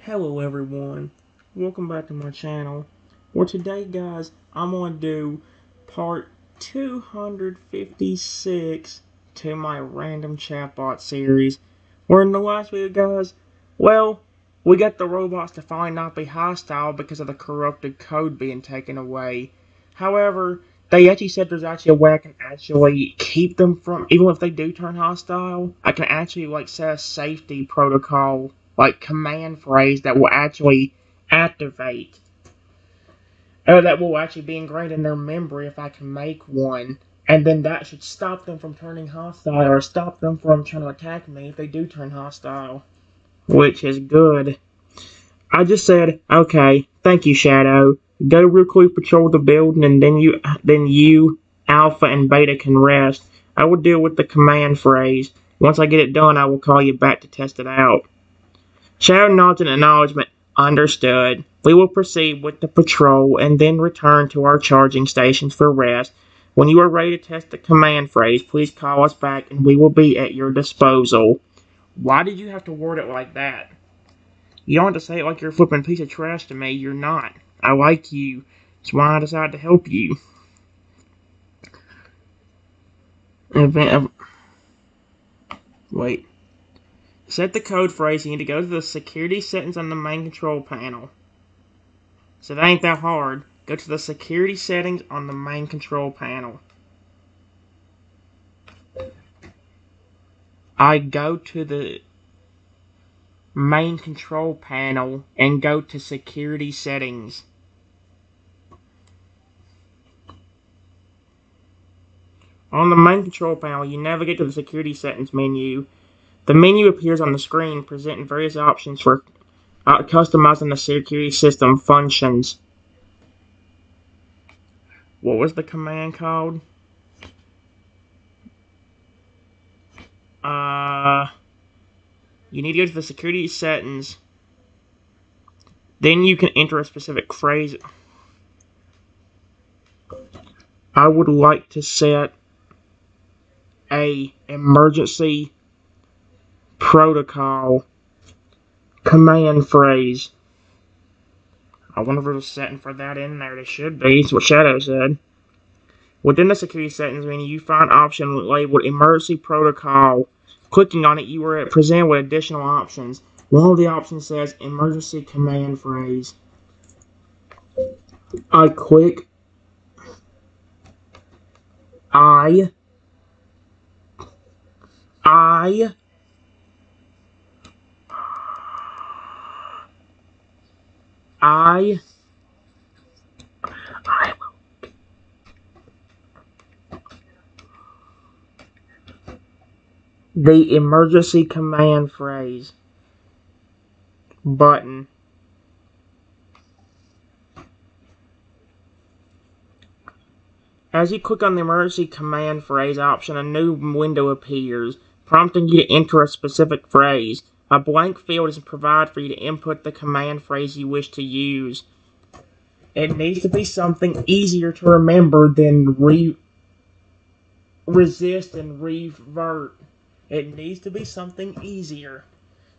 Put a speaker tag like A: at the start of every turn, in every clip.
A: Hello everyone, welcome back to my channel. Well today guys, I'm going to do part 256 to my random chatbot series. Where in the last video guys, well, we got the robots to finally not be hostile because of the corrupted code being taken away. However, they actually said there's actually a way I can actually keep them from, even if they do turn hostile, I can actually set a safety protocol, command phrase that will actually activate, or that will actually be ingrained in their memory if I can make one. And then that should stop them from turning hostile, or stop them from trying to attack me if they do turn hostile. Which is good. I just said, okay, thank you, Shadow. Go real quick patrol the building, and then you, Alpha, and Beta can rest. I will deal with the command phrase. Once I get it done, I will call you back to test it out. Shadow nods in acknowledgement. Understood. We will proceed with the patrol, and then return to our charging stations for rest. When you are ready to test the command phrase, please call us back, and we will be at your disposal. Why did you have to word it like that? You don't have to say it like you're a flipping piece of trash to me. You're not. I like you. That's why I decided to help you. Wait. Set the code phrase. You need to go to the security settings on the main control panel. So that ain't that hard. Go to the security settings on the main control panel. I go to the main control panel and go to security settings. On the main control panel, you navigate to the security settings menu. The menu appears on the screen, presenting various options for customizing the security system functions. What was the command called? You need to go to the security settings. Then you can enter a specific phrase. I would like to set a emergency protocol command phrase. I wonder if there's a setting for that in there. There should be. It's what Shadow said. Within the security settings menu, you find an option labeled emergency protocol. Clicking on it, you are presented with additional options. One of the options says emergency command phrase. I click I the emergency command phrase button. As you click on the emergency command phrase option, a new window appears, prompting you to enter a specific phrase. A blank field is provided for you to input the command phrase you wish to use. It needs to be something easier to remember than resist and revert. It needs to be something easier.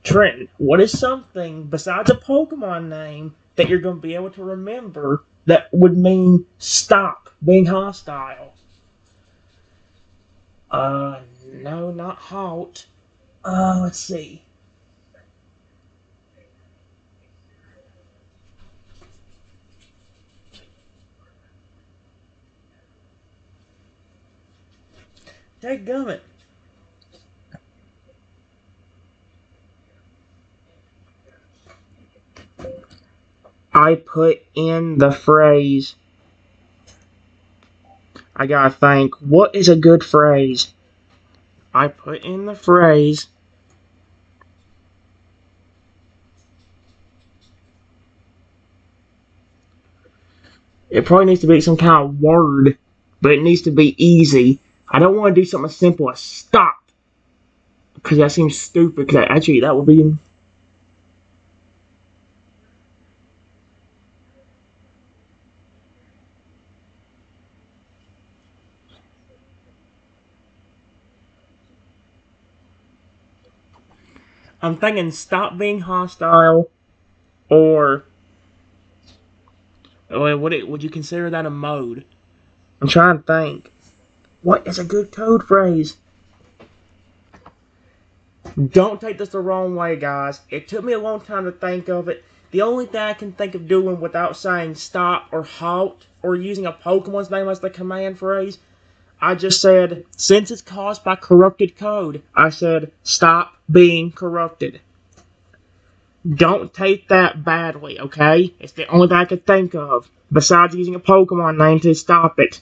A: Trenton, what is something besides a Pokemon name that you're going to be able to remember that would mean stop being hostile? No, not halt. Let's see. Dadgummit. I put in the phrase. I gotta think, what is a good phrase? I put in the phrase. It probably needs to be some kind of word, but it needs to be easy. I don't want to do something as simple as stop, because that seems stupid, because actually that would be... I'm thinking stop being hostile, Or would you consider that a mode? I'm trying to think. What is a good code phrase? Don't take this the wrong way, guys. It took me a long time to think of it. The only thing I can think of doing without saying stop or halt or using a Pokemon's name as the command phrase, I just said, since it's caused by corrupted code, I said, stop being corrupted. Don't take that badly, okay? It's the only thing I could think of, besides using a Pokemon name to stop it.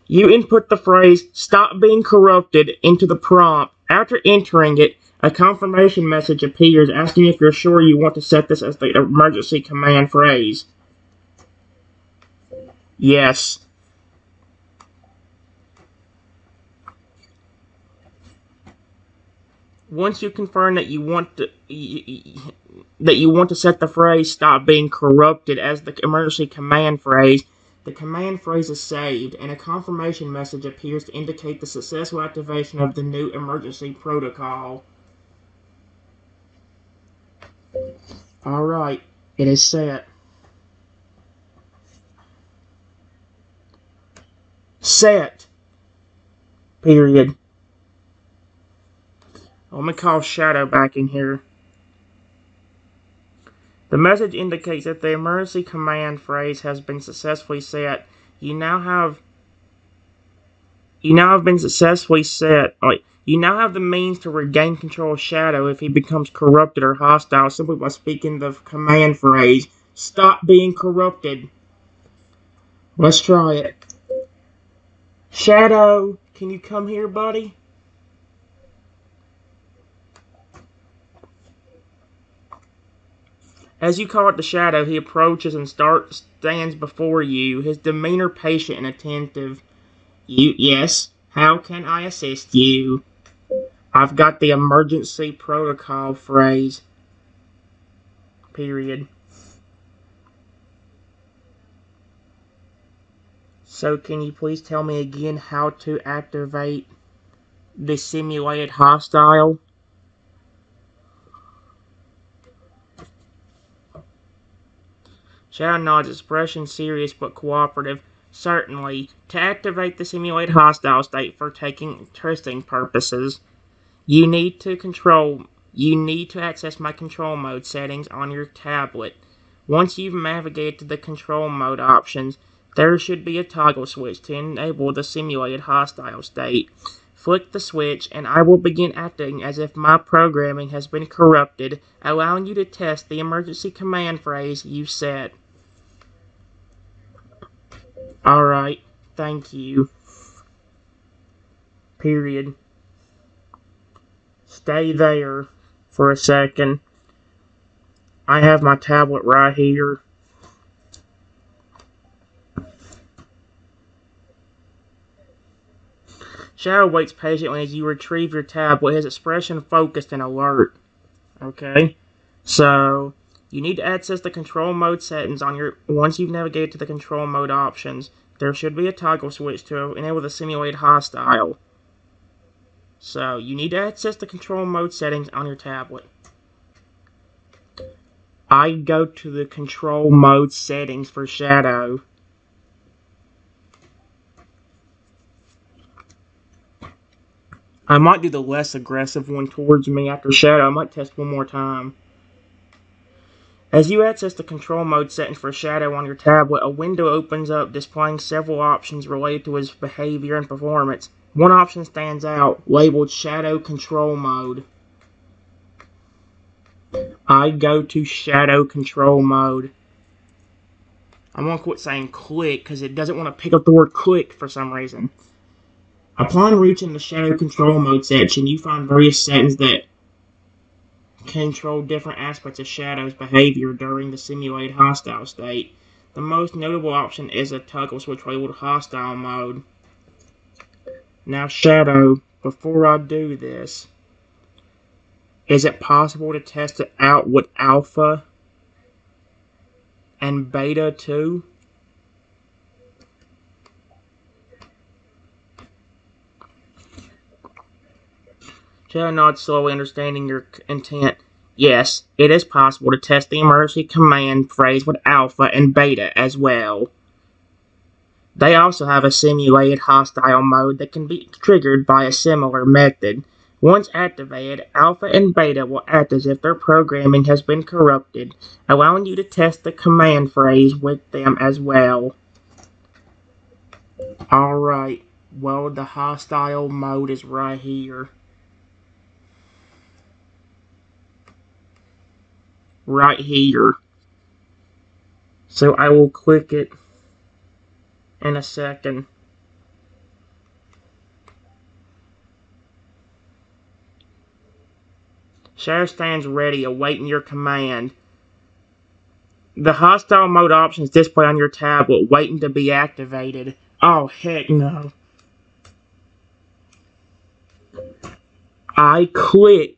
A: You input the phrase, stop being corrupted, into the prompt. After entering it, a confirmation message appears asking if you're sure you want to set this as the emergency command phrase. Yes. Once you confirm that you want to set the phrase "stop being corrupted" as the emergency command phrase, the command phrase is saved, and a confirmation message appears to indicate the successful activation of the new emergency protocol. Alright, it is set. Set. Period. Let me call Shadow back in here. The message indicates that the emergency command phrase has been successfully set. You now have been successfully set. You now have the means to regain control of Shadow if he becomes corrupted or hostile simply by speaking the command phrase, "Stop being corrupted." Let's try it. Shadow, can you come here, buddy? As you call it to Shadow, he approaches and stands before you, his demeanor patient and attentive. Yes, how can I assist you? I've got the emergency protocol phrase. Period. So can you please tell me again how to activate the simulated hostile? Shadow nods, expression serious but cooperative. Certainly. To activate the simulated hostile state for testing purposes, you need to access my control mode settings on your tablet. Once you've navigated to the control mode options, there should be a toggle switch to enable the simulated hostile state. Flick the switch and I will begin acting as if my programming has been corrupted, allowing you to test the emergency command phrase you set. Alright, thank you. Period. Stay there for a second. I have my tablet right here. Shadow waits patiently as you retrieve your tablet, his expression focused and alert. Okay? So, you need to access the control mode settings once you've navigated to the control mode options. There should be a toggle switch to enable the simulated hostile. So, you need to access the control mode settings on your tablet. I go to the control mode settings for Shadow. I might do the less aggressive one towards me after Shadow. I might test one more time. As you access the control mode settings for Shadow on your tablet, a window opens up displaying several options related to his behavior and performance. One option stands out, labeled Shadow Control Mode. I go to Shadow Control Mode. I'm going to quit saying click because it doesn't want to pick up the word click for some reason. Upon reaching the Shadow Control Mode section, you find various settings that control different aspects of Shadow's behavior during the simulated hostile state. The most notable option is a toggle switch labeled Hostile Mode. Now, Shadow, before I do this, is it possible to test it out with Alpha and Beta too? Shadow nods slowly, understanding your intent. Yes, it is possible to test the emergency command phrase with alpha and beta as well. They also have a simulated hostile mode that can be triggered by a similar method. Once activated, alpha and beta will act as if their programming has been corrupted, allowing you to test the command phrase with them as well. Alright, well, the hostile mode is right here. Right here. So I will click it in a second. Shadow stands ready, awaiting your command. The hostile mode options display on your tablet, waiting to be activated. Oh, heck no. I click.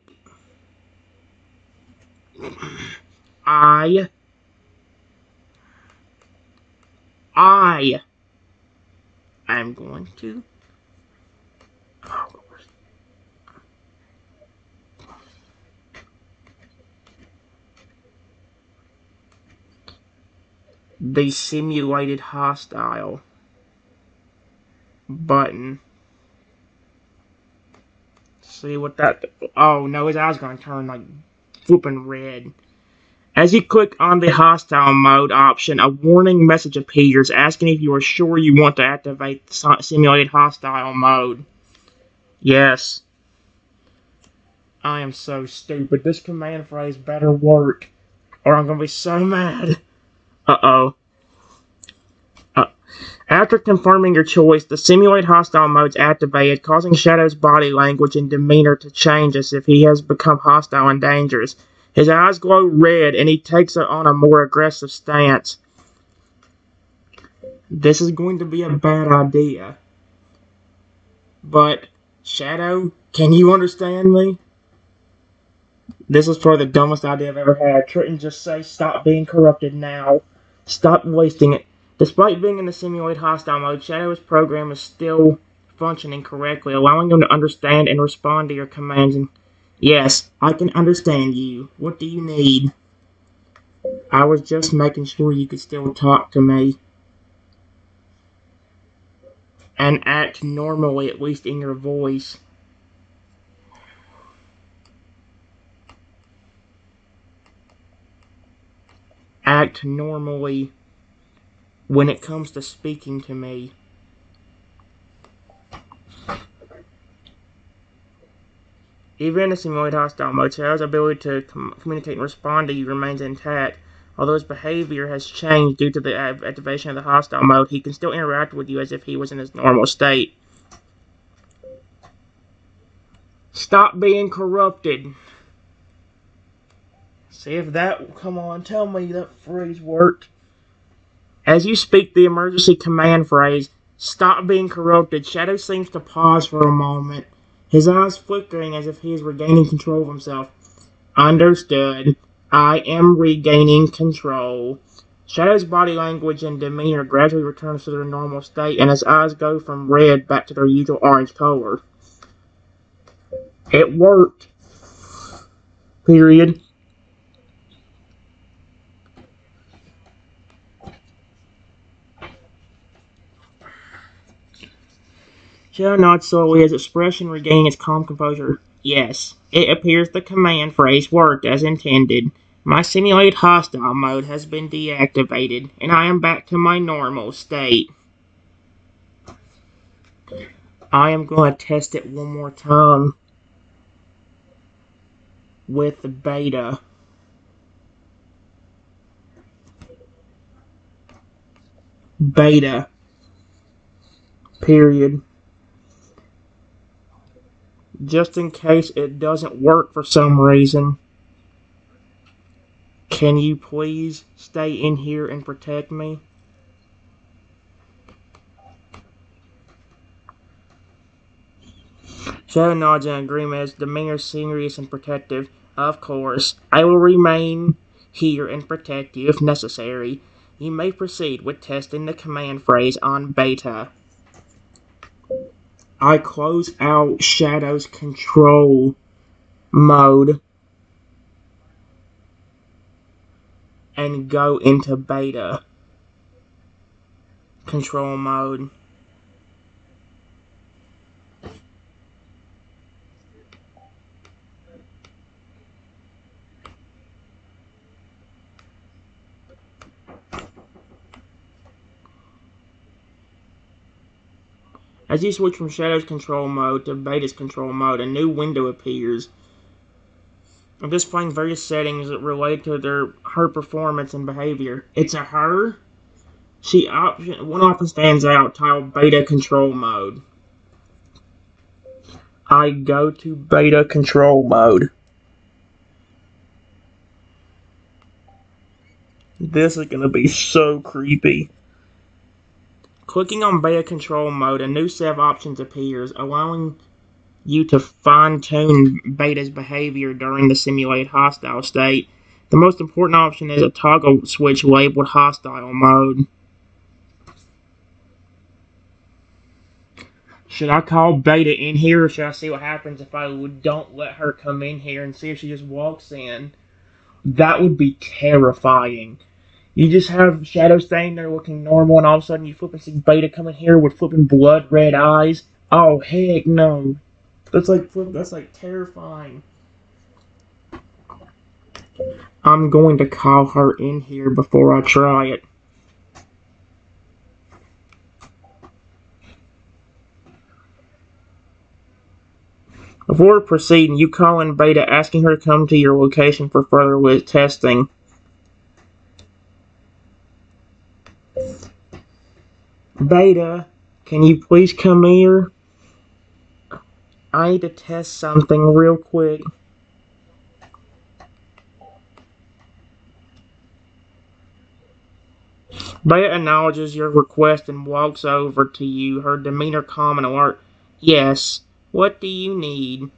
A: I am going to. The simulated hostile button. See what that. Oh no, his eyes gonna turn like flipping red. As you click on the hostile mode option, a warning message appears asking if you are sure you want to activate the simulated hostile mode. Yes. I am so stupid. This command phrase better work, or I'm gonna be so mad. Uh-oh. After confirming your choice, the simulate hostile mode is activated, causing Shadow's body language and demeanor to change as if he has become hostile and dangerous. His eyes glow red, and he takes on a more aggressive stance. This is going to be a bad idea. But, Shadow, can you understand me? This is probably the dumbest idea I've ever had. Couldn't just say, stop being corrupted now. Stop wasting it. Despite being in the simulated hostile mode, Shadow's program is still functioning correctly, allowing him to understand and respond to your commands. And yes, I can understand you. What do you need? I was just making sure you could still talk to me. And act normally, at least in your voice. Act normally when it comes to speaking to me. Even in the simulated hostile mode, Shadow's ability to communicate and respond to you remains intact. Although his behavior has changed due to the activation of the hostile mode, he can still interact with you as if he was in his normal state. Stop being corrupted. See if that... Come on, tell me that phrase worked. As you speak the emergency command phrase, stop being corrupted, Shadow seems to pause for a moment, his eyes flickering as if he is regaining control of himself. Understood. I am regaining control. Shadow's body language and demeanor gradually returns to their normal state, and his eyes go from red back to their usual orange color. It worked. Period. Shadow nods slowly, his expression regaining its calm composure. Yes, it appears the command phrase worked as intended. My simulated hostile mode has been deactivated, and I am back to my normal state. I am going to test it one more time with the beta. Beta. Period. Just in case it doesn't work for some reason. Can you please stay in here and protect me? Shadow nods in agreement, his demeanor serious and protective. Of course, I will remain here and protect you if necessary. You may proceed with testing the command phrase on beta. I close out Shadow's control mode. and go into beta control mode. As you switch from Shadow's control mode to Beta's control mode, a new window appears. I'm displaying various settings that relate to her performance and behavior. It's a her. One option stands out, titled Beta Control Mode. I go to Beta Control Mode. This is going to be so creepy. Clicking on Beta Control Mode, a new set of options appears, allowing you to fine-tune Beta's behavior during the simulated hostile state. The most important option is a toggle switch labeled Hostile Mode. Should I call Beta in here, or should I see what happens if I don't let her come in here and see if she just walks in? That would be terrifying. You just have Shadow standing there looking normal, and all of a sudden you flip and see Beta come in here with flipping blood red eyes. Oh, heck no. That's like terrifying. I'm going to call her in here before I try it. Before proceeding, you call in Beta, asking her to come to your location for further testing. Beta, can you please come here? I need to test something real quick. Beta acknowledges your request and walks over to you, her demeanor calm and alert. Yes, what do you need?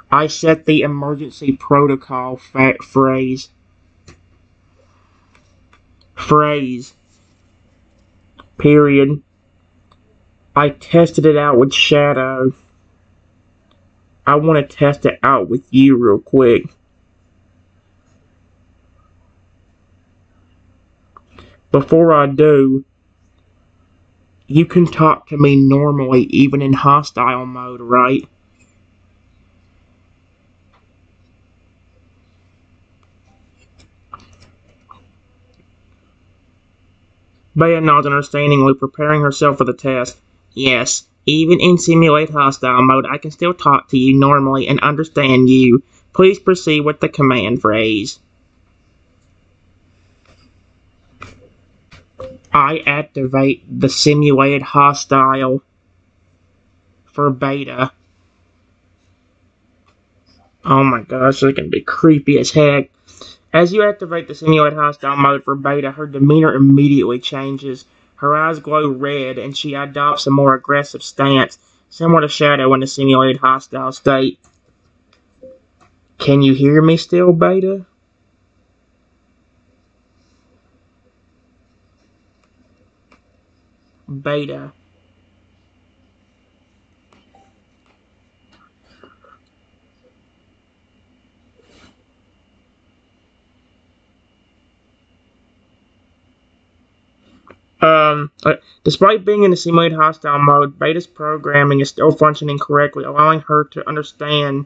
A: I set the emergency protocol phrase. Period. I tested it out with Shadow. I want to test it out with you real quick. Before I do, you can talk to me normally, even in hostile mode, right? Bea nods understandingly, preparing herself for the test. Yes, even in simulate hostile mode, I can still talk to you normally and understand you. Please proceed with the command phrase. I activate the simulated hostile for Beta. Oh my gosh, this is going to be creepy as heck. As you activate the simulated hostile mode for Beta, her demeanor immediately changes. Her eyes glow red, and she adopts a more aggressive stance, similar to Shadow in the simulated hostile state. Can you hear me still, Beta? Beta. Despite being in the simulated hostile mode, Beta's programming is still functioning correctly, allowing her to understand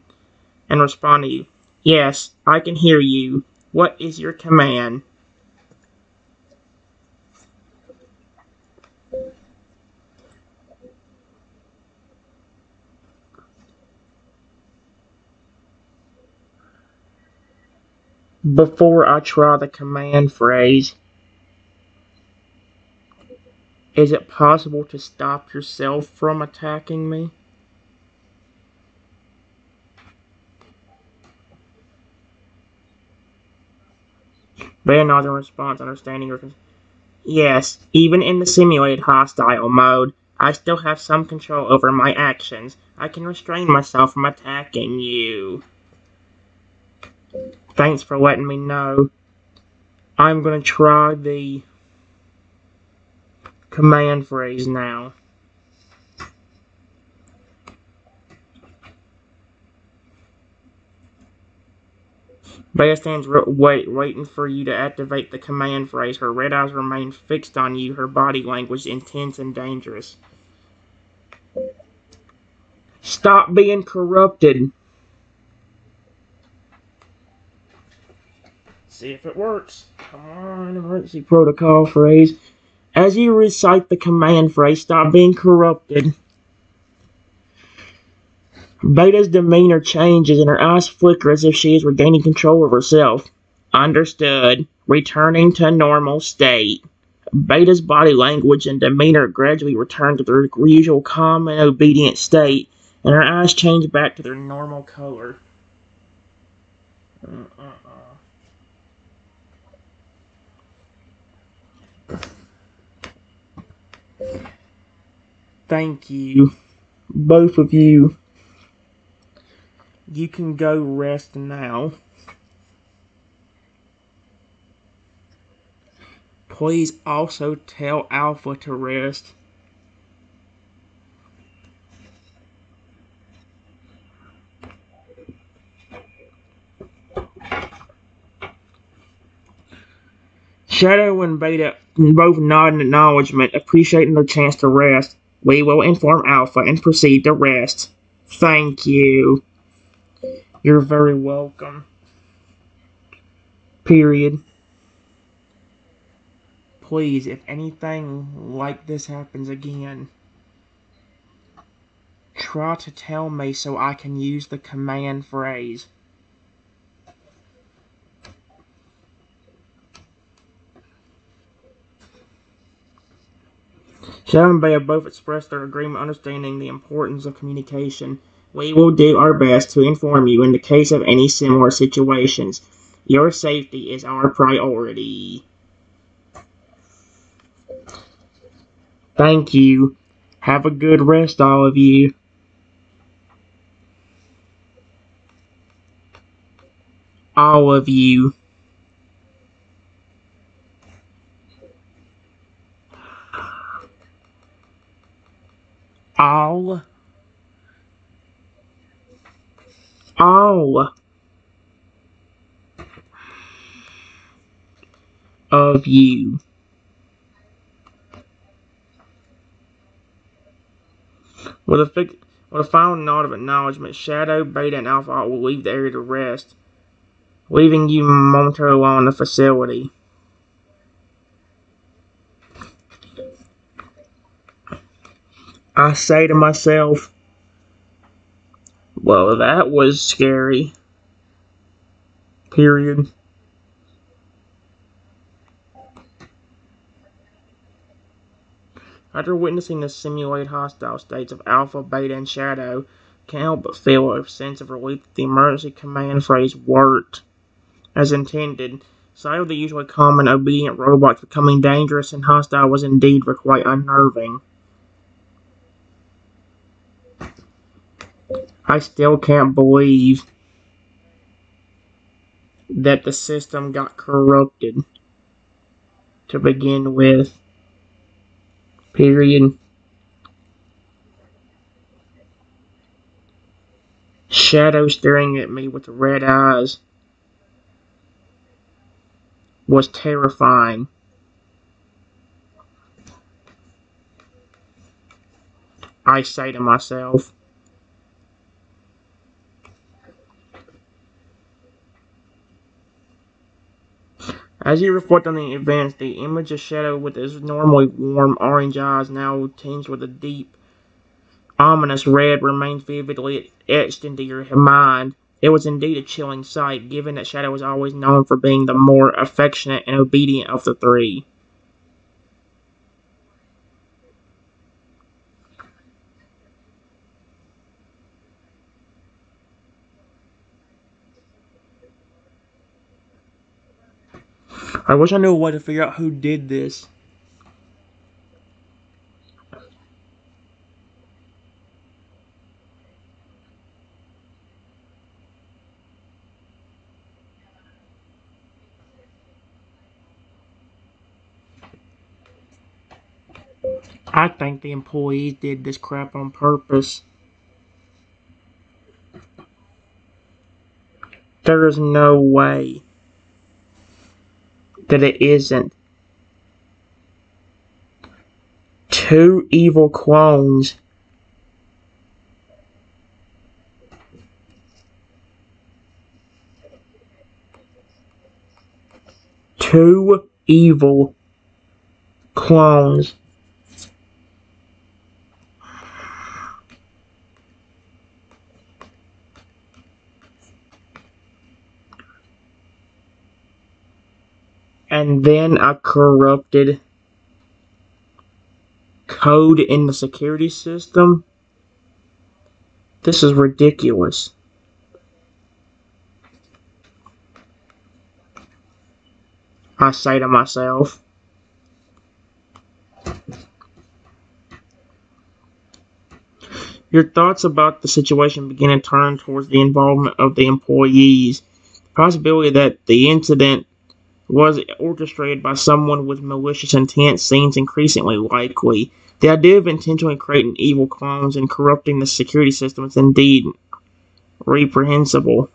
A: and respond to you. Yes, I can hear you. What is your command? Before I try the command phrase, is it possible to stop yourself from attacking me? Beta nods in response, understanding your concern. Yes, even in the simulated hostile mode, I still have some control over my actions. I can restrain myself from attacking you. Thanks for letting me know. I'm gonna try the command phrase now. Beta stands waiting for you to activate the command phrase. Her red eyes remain fixed on you, her body language intense and dangerous. Stop being corrupted. See if it works. Come on, emergency protocol phrase. As you recite the command phrase, stop being corrupted. Beta's demeanor changes and her eyes flicker as if she is regaining control of herself. Understood. Returning to normal state. Beta's body language and demeanor gradually return to their usual calm and obedient state, and her eyes change back to their normal color. Thank you, both of you. You can go rest now. Please also tell Alpha to rest. Shadow and Beta both nod in acknowledgement, appreciating their chance to rest. We will inform Alpha and proceed to rest. Thank you. You're very welcome. Period. Please, if anything like this happens again, try to tell me so I can use the command phrase. Shadow and Beta both expressed their agreement, understanding the importance of communication. We will do our best to inform you in the case of any similar situations. Your safety is our priority. Thank you. Have a good rest, all of you. All of you. All of you. With a final nod of acknowledgement, Shadow, Beta, and Alpha will leave the area to rest, leaving you momentarily alone in the facility. I say to myself, well, that was scary. Period. After witnessing the simulated hostile states of Alpha, Beta, and Shadow, can't help but feel a sense of relief that the emergency command phrase worked as intended. Sight of the usually calm and obedient robots becoming dangerous and hostile was indeed quite unnerving. I still can't believe that the system got corrupted to begin with. Period. Shadow staring at me with red eyes was terrifying. I say to myself. As you reflect on the events, the image of Shadow with his normally warm orange eyes now tinged with a deep, ominous red remains vividly etched into your mind. It was indeed a chilling sight, given that Shadow was always known for being the more affectionate and obedient of the three. I wish I knew a way to figure out who did this. I think the employees did this crap on purpose. There is no way that it isn't. 2 evil clones. 2 evil clones. And then a corrupted code in the security system. This is ridiculous. I say to myself. Your thoughts about the situation begin to turn towards the involvement of the employees. The possibility that the incident was orchestrated by someone with malicious intent seems increasingly likely. The idea of intentionally creating evil clones and corrupting the security system is indeed reprehensible.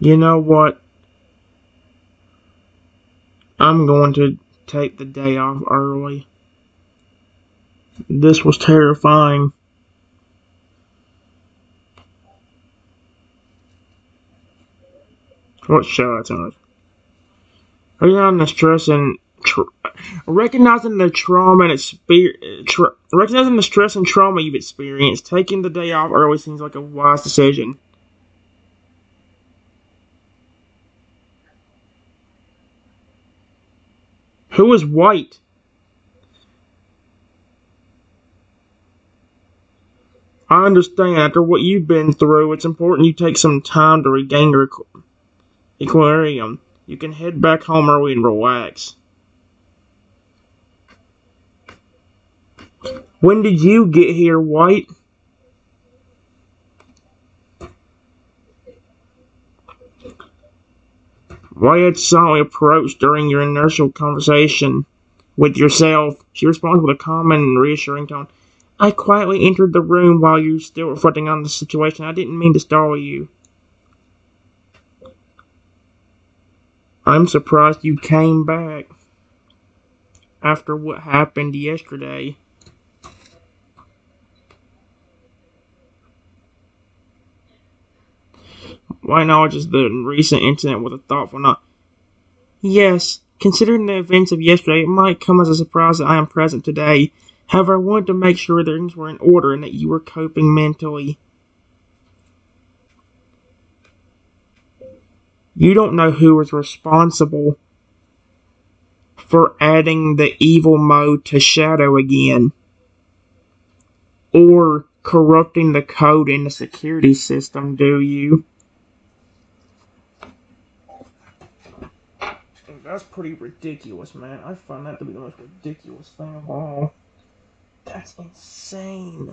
A: You know what? I'm going to take the day off early. This was terrifying. What show it's on? Recognizing the stress and recognizing the trauma and recognizing the stress and trauma you've experienced, taking the day off early seems like a wise decision. Who is White? I understand. After what you've been through, it's important you take some time to regain your equilibrium. You can head back home early and relax. When did you get here, White? Wyatt silently approached during your initial conversation with yourself. She responds with a calm and reassuring tone. I quietly entered the room while you were still reflecting on the situation. I didn't mean to startle you. I'm surprised you came back after what happened yesterday. Why acknowledges the recent incident with a thoughtful nod. Yes, considering the events of yesterday, it might come as a surprise that I am present today. However, I wanted to make sure that things were in order and that you were coping mentally. You don't know who was responsible for adding the evil mode to Shadow again, or corrupting the code in the security system, do you? That's pretty ridiculous, man. I find that to be the most ridiculous thing of all. That's insane.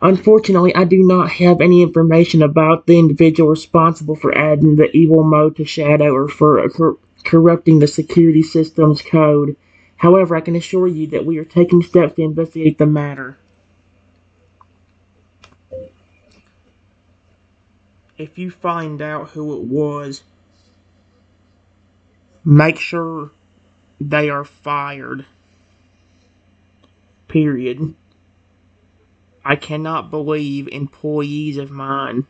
A: Unfortunately, I do not have any information about the individual responsible for adding the evil mode to Shadow or for corrupting the security system's code. However, I can assure you that we are taking steps to investigate the matter. If you find out who it was, make sure they are fired. Period. I cannot believe employees of mine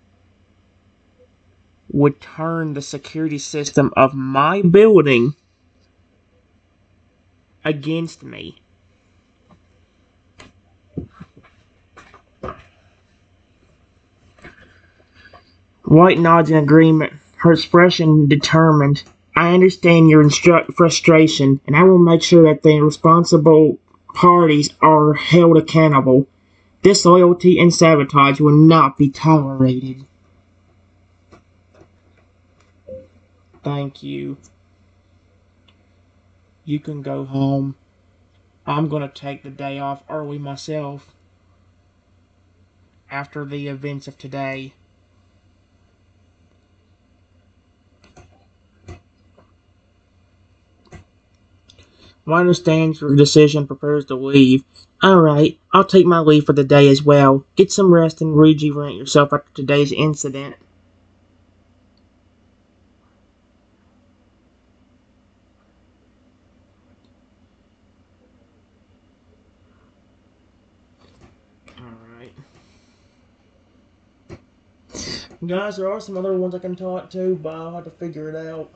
A: would turn the security system of my building against me. White nods in agreement, her expression determined. I understand your frustration, and I will make sure that the responsible parties are held accountable. Disloyalty and sabotage will not be tolerated. Thank you. You can go home. I'm gonna take the day off early myself after the events of today. I understand your decision prepares to leave. Alright, I'll take my leave for the day as well. Get some rest and rejuvenate yourself after today's incident. Alright. Guys, there are some other ones I can talk to, but I'll have to figure it out.